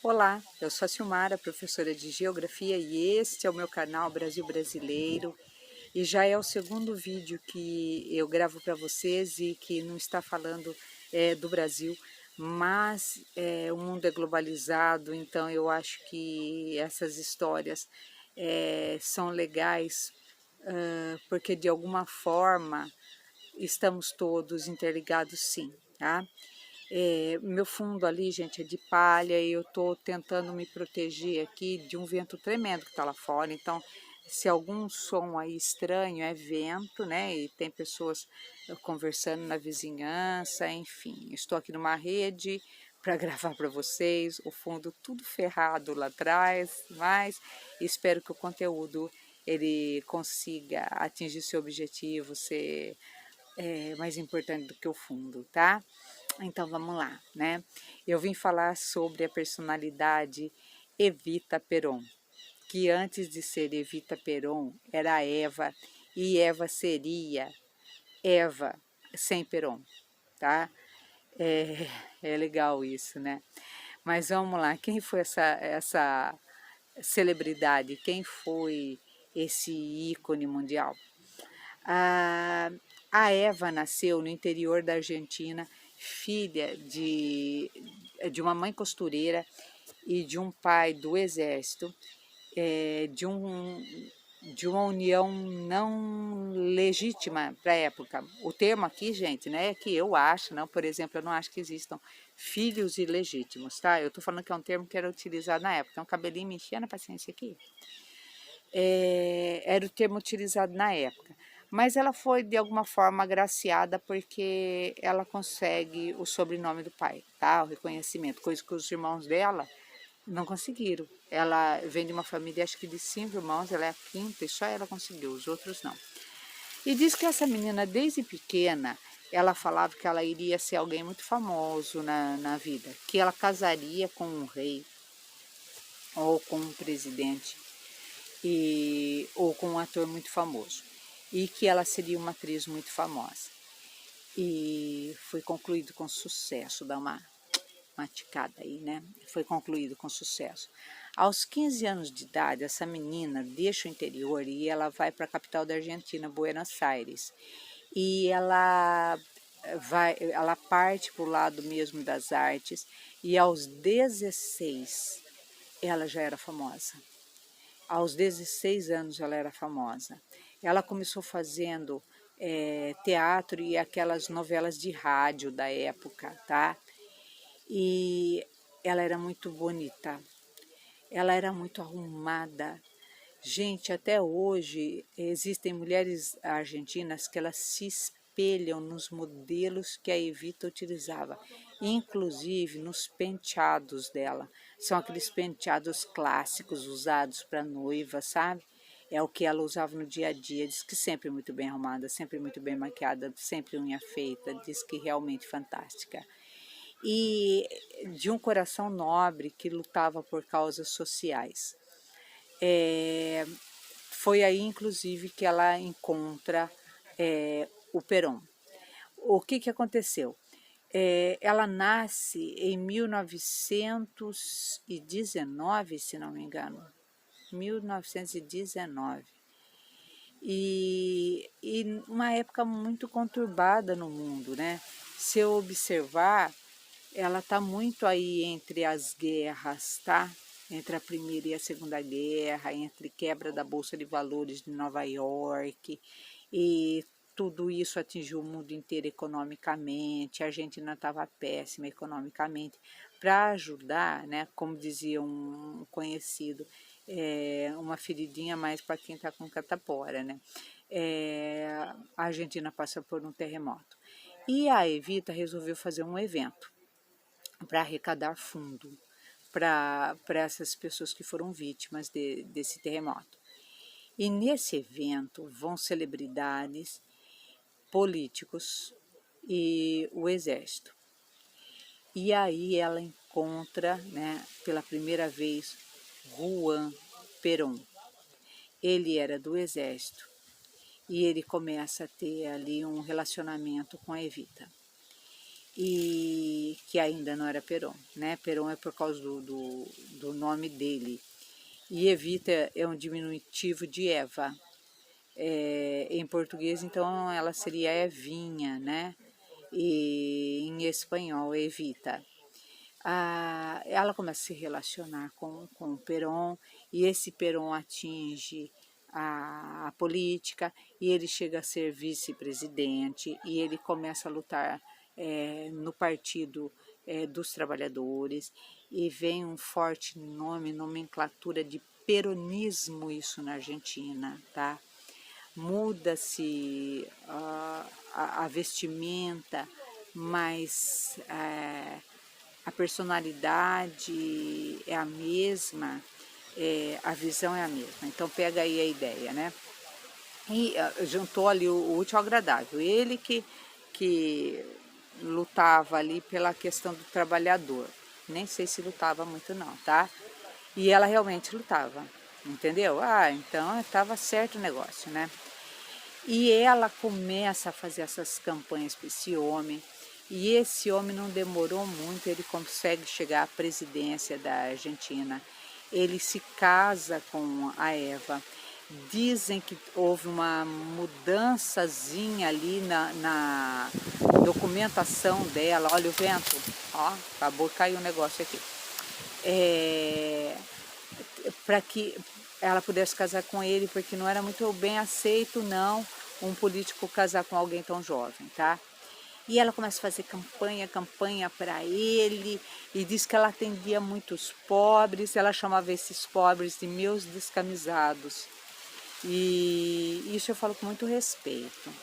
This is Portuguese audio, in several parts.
Olá, eu sou a Silmara, professora de Geografia e este é o meu canal Brasil Brasileiro e já é o segundo vídeo que eu gravo para vocês e que não está falando do Brasil, mas o mundo é globalizado, então eu acho que essas histórias são legais porque de alguma forma estamos todos interligados sim, tá? Meu fundo ali, gente, é de palha e eu estou tentando me proteger aqui de um vento tremendo que está lá fora. Então, se algum som aí estranho é vento, né? E tem pessoas conversando na vizinhança, enfim. Estou aqui numa rede para gravar para vocês, o fundo tudo ferrado lá atrás, mas espero que o conteúdo ele consiga atingir seu objetivo, ser mais importante do que o fundo, tá? Então vamos lá, né? Eu vim falar sobre a personalidade Evita Peron, que antes de ser Evita Peron era Eva e Eva seria Eva sem Peron, tá? É legal isso, né? Mas vamos lá, quem foi essa celebridade? Quem foi esse ícone mundial? A, a Eva nasceu no interior da Argentina, filha de uma mãe costureira e de um pai do exército, é, de, um, de uma união não legítima para a época. O termo aqui, gente, né, é que eu acho, não, por exemplo, eu não acho que existam filhos ilegítimos, tá? Eu estou falando que é um termo que era utilizado na época. Então, cabelinho me enchendo a paciência aqui. Era o termo utilizado na época. Mas ela foi, de alguma forma, agraciada porque ela consegue o sobrenome do pai, tá? O reconhecimento, coisa que os irmãos dela não conseguiram. Ela vem de uma família, acho que de 5 irmãos, ela é a quinta e só ela conseguiu, os outros não. E diz que essa menina, desde pequena, ela falava que ela iria ser alguém muito famoso na vida, que ela casaria com um rei ou com um presidente ou com um ator muito famoso e que ela seria uma atriz muito famosa. E foi concluído com sucesso, dá uma ticada aí, né? Foi concluído com sucesso. Aos 15 anos de idade, essa menina deixa o interior e ela vai para a capital da Argentina, Buenos Aires. E ela parte para o lado mesmo das artes e aos 16 ela já era famosa. Aos 16 anos ela era famosa. Ela começou fazendo teatro e aquelas novelas de rádio da época, tá? E ela era muito bonita, ela era muito arrumada. Gente, até hoje existem mulheres argentinas que elas se espelham nos modelos que a Evita utilizava, inclusive nos penteados dela. São aqueles penteados clássicos usados para noiva, sabe? É o que ela usava no dia a dia. Diz que sempre muito bem arrumada, sempre muito bem maquiada, sempre unha feita. Diz que realmente fantástica. E de um coração nobre que lutava por causas sociais. Foi aí, inclusive, que ela encontra o Perón. O que aconteceu? Ela nasce em 1919, se não me engano. 1919. E uma época muito conturbada no mundo, né? Se eu observar, ela está muito aí entre as guerras, tá? Entre a Primeira e a Segunda Guerra, entre quebra da Bolsa de Valores de Nova York, e tudo isso atingiu o mundo inteiro economicamente, a Argentina estava péssima economicamente. Para ajudar, né, como dizia um conhecido, uma feridinha mais para quem está com catapora, né? A Argentina passa por um terremoto. E a Evita resolveu fazer um evento para arrecadar fundo para essas pessoas que foram vítimas desse terremoto. E nesse evento vão celebridades, políticos e o exército. E aí ela encontra, né, pela primeira vez, Juan Perón. Ele era do exército e ele começa a ter ali um relacionamento com a Evita. e que ainda não era Perón, né? Perón é por causa do nome dele. E Evita é um diminutivo de Eva. Em português, então, ela seria Evinha, né? E em espanhol, Evita. Ela começa a se relacionar com o Perón, e esse Perón atinge a política, e ele chega a ser vice-presidente, e ele começa a lutar no partido dos trabalhadores, e vem um forte nomenclatura de peronismo, isso na Argentina, tá? Muda-se a vestimenta, mas a personalidade é a mesma, a visão é a mesma. Então pega aí a ideia, né? E juntou ali o útil ao agradável. Ele que lutava ali pela questão do trabalhador. Nem sei se lutava muito não, tá? E ela realmente lutava, entendeu? Então estava certo o negócio, né? E ela começa a fazer essas campanhas para esse homem, e esse homem não demorou muito, ele consegue chegar à presidência da Argentina. Ele se casa com a Eva. Dizem que houve uma mudançazinha ali na documentação dela. Olha o vento, ó, acabou de cair um negócio aqui. Para que ela pudesse casar com ele, porque não era muito bem aceito, não, um político casar com alguém tão jovem, tá? E ela começa a fazer campanha para ele, e diz que ela atendia muitos pobres, ela chamava esses pobres de meus descamisados. E isso eu falo com muito respeito,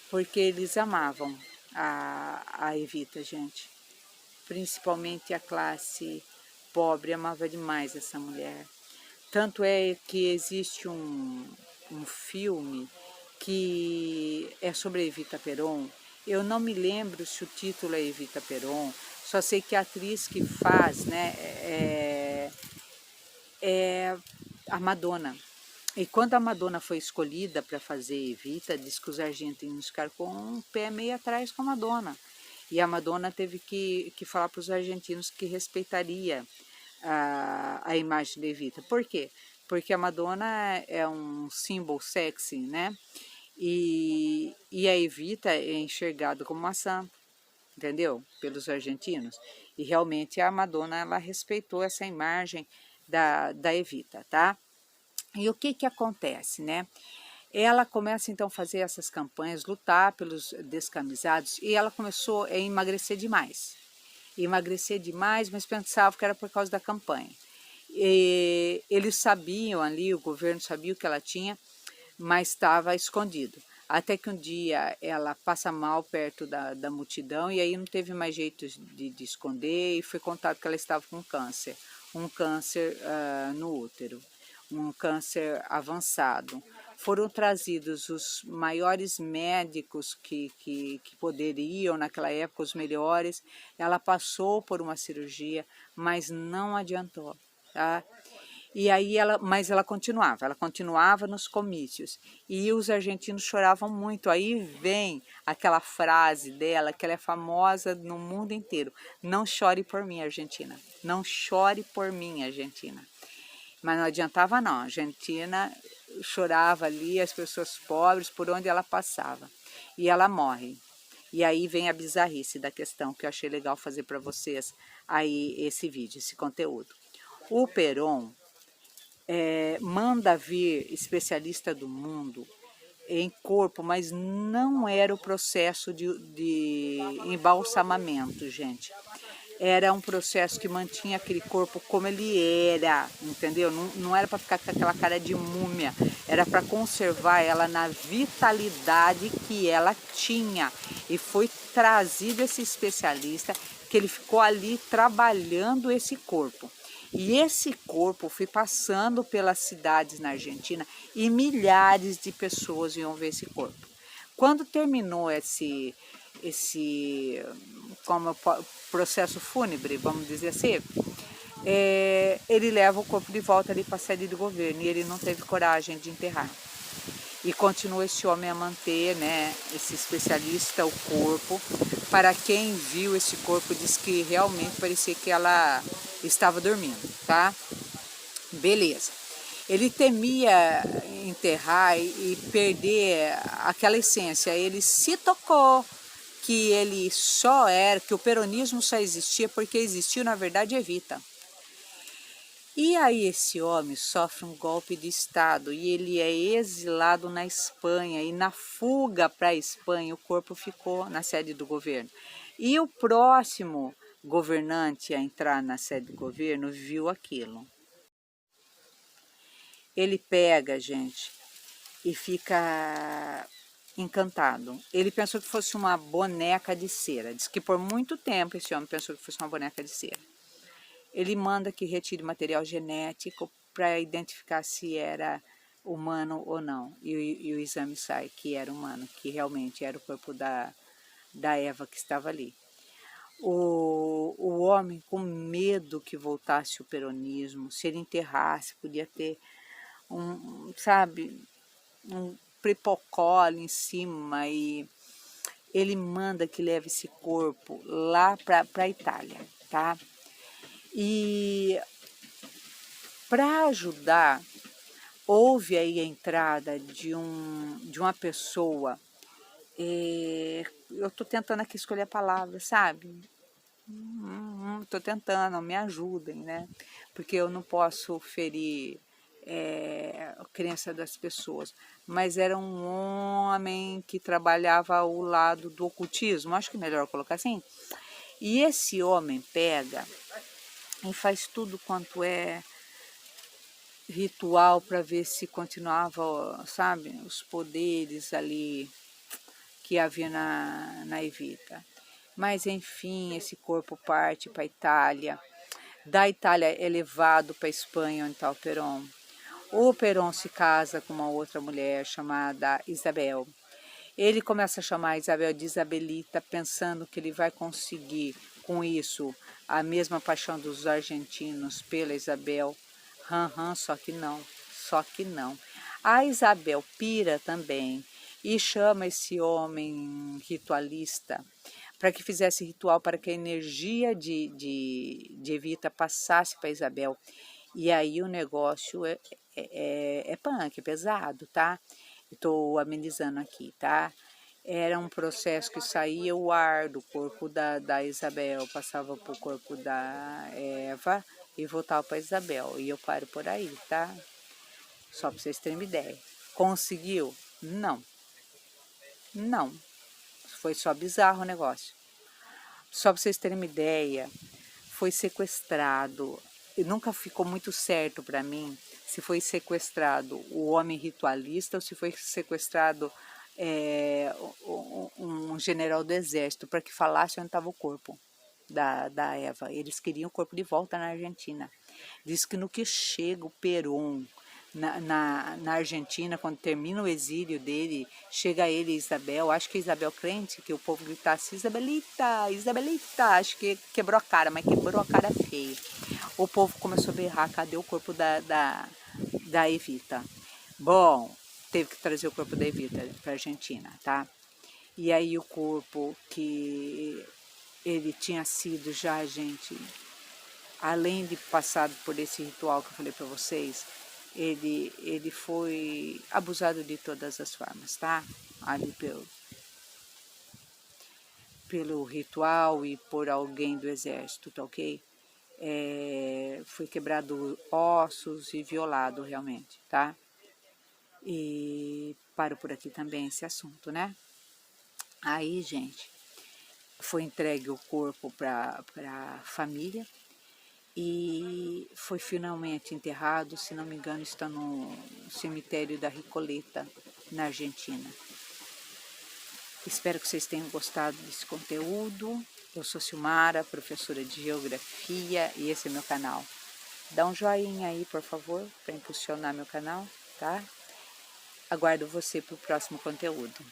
porque eles amavam a Evita, gente. Principalmente a classe pobre amava demais essa mulher. Tanto é que existe um filme que é sobre Evita Peron. Eu não me lembro se o título é Evita Peron, só sei que a atriz que faz, né, é a Madonna. E quando a Madonna foi escolhida para fazer Evita, diz que os argentinos ficaram com um pé meio atrás com a Madonna. E a Madonna teve que falar para os argentinos que respeitaria a imagem de Evita. Por quê? Porque a Madonna é um símbolo sexy, né? E a Evita é enxergada como uma santa, entendeu? Pelos argentinos. E realmente a Madonna, ela respeitou essa imagem da Evita, tá? E o que acontece, né? Ela começa então a fazer essas campanhas, lutar pelos descamisados, e ela começou a emagrecer demais. Mas pensava que era por causa da campanha. E eles sabiam ali, o governo sabia o que ela tinha, mas estava escondido. Até que um dia ela passa mal perto da multidão, e aí não teve mais jeito de esconder, e foi contado que ela estava com câncer. Um câncer no útero, um câncer avançado. Foram trazidos os maiores médicos que poderiam naquela época, os melhores. Ela passou por uma cirurgia, mas não adiantou, tá? E aí mas ela continuava nos comícios, e os argentinos choravam muito. Aí vem aquela frase dela, que ela é famosa no mundo inteiro: não chore por mim, Argentina, não chore por mim, Argentina. Mas não adiantava não, a Argentina chorava ali, as pessoas pobres, por onde ela passava. E ela morre. E aí vem a bizarrice da questão, que eu achei legal fazer para vocês aí esse vídeo, esse conteúdo. O Perón manda vir especialista do mundo em corpo, mas não era o processo de embalsamamento, gente. Era um processo que mantinha aquele corpo como ele era, entendeu? Não era para ficar com aquela cara de múmia, era para conservar ela na vitalidade que ela tinha. E foi trazido esse especialista, que ele ficou ali trabalhando esse corpo. E esse corpo foi passando pelas cidades na Argentina, e milhares de pessoas iam ver esse corpo. Quando terminou esse como processo fúnebre, vamos dizer assim, ele leva o corpo de volta ali para a sede do governo, e ele não teve coragem de enterrar. E continua esse homem a manter, né, esse especialista, o corpo. Para quem viu esse corpo, diz que realmente parecia que ela estava dormindo, tá? Beleza. Ele temia enterrar e perder aquela essência. Ele se tocou que ele só era, que o peronismo só existia porque existiu, na verdade, Evita. E aí esse homem sofre um golpe de Estado e ele é exilado na Espanha, e na fuga para a Espanha o corpo ficou na sede do governo. E o próximo governante a entrar na sede do governo viu aquilo. Ele pega, gente, e fica encantado. Ele pensou que fosse uma boneca de cera. Diz que por muito tempo esse homem pensou que fosse uma boneca de cera. Ele manda que retire material genético para identificar se era humano ou não. E o exame sai que era humano, que realmente era o corpo da Eva que estava ali. O homem, com medo que voltasse o peronismo, se ele enterrasse, podia ter um prepocole em cima, e ele manda que leve esse corpo lá para a Itália, tá? E para ajudar, houve aí a entrada de uma pessoa, eu estou tentando aqui escolher a palavra, sabe? Estou tentando, me ajudem, né? Porque eu não posso ferir a crença das pessoas. Mas era um homem que trabalhava ao lado do ocultismo, acho que é melhor colocar assim. E esse homem pega e faz tudo quanto é ritual para ver se continuava, sabe, os poderes ali que havia na Evita. Mas enfim, esse corpo parte para a Itália. Da Itália é levado para a Espanha, onde está o Perón. O Perón se casa com uma outra mulher chamada Isabel. Ele começa a chamar a Isabel de Isabelita, pensando que ele vai conseguir com isso a mesma paixão dos argentinos pela Isabel. Só que não, só que não. A Isabel pira também e chama esse homem ritualista para que fizesse ritual para que a energia de Evita passasse para Isabel. E aí o negócio é punk, é pesado, tá? Estou amenizando aqui, tá? Era um processo que saía o ar do corpo da Isabel, passava para o corpo da Eva e voltava para Isabel. E eu paro por aí, tá? Só para vocês terem uma ideia. Conseguiu? Não. Não. Foi só bizarro o negócio. Só para vocês terem uma ideia, foi sequestrado. E nunca ficou muito certo para mim se foi sequestrado o homem ritualista ou se foi sequestrado um general do exército, para que falasse onde estava o corpo da Eva. Eles queriam o corpo de volta na Argentina. Diz que no que chega o Perón na Argentina, quando termina o exílio dele, chega ele e Isabel, acho que Isabel crente, que o povo gritasse Isabelita, Isabelita, acho que quebrou a cara, mas quebrou a cara feio. O povo começou a berrar, cadê o corpo da Evita? Bom, teve que trazer o corpo da Evita para a Argentina, tá? E aí o corpo que ele tinha sido já, gente, além de passado por esse ritual que eu falei para vocês, ele foi abusado de todas as formas, tá? Ali pelo ritual e por alguém do exército, tá ok? Foi quebrado ossos e violado realmente, tá? E paro por aqui também esse assunto, né? Aí, gente, foi entregue o corpo para a família e foi finalmente enterrado, se não me engano, está no cemitério da Recoleta, na Argentina. Espero que vocês tenham gostado desse conteúdo. Eu sou Silmara, professora de Geografia, e esse é meu canal. Dá um joinha aí, por favor, para impulsionar meu canal, tá? Aguardo você para o próximo conteúdo.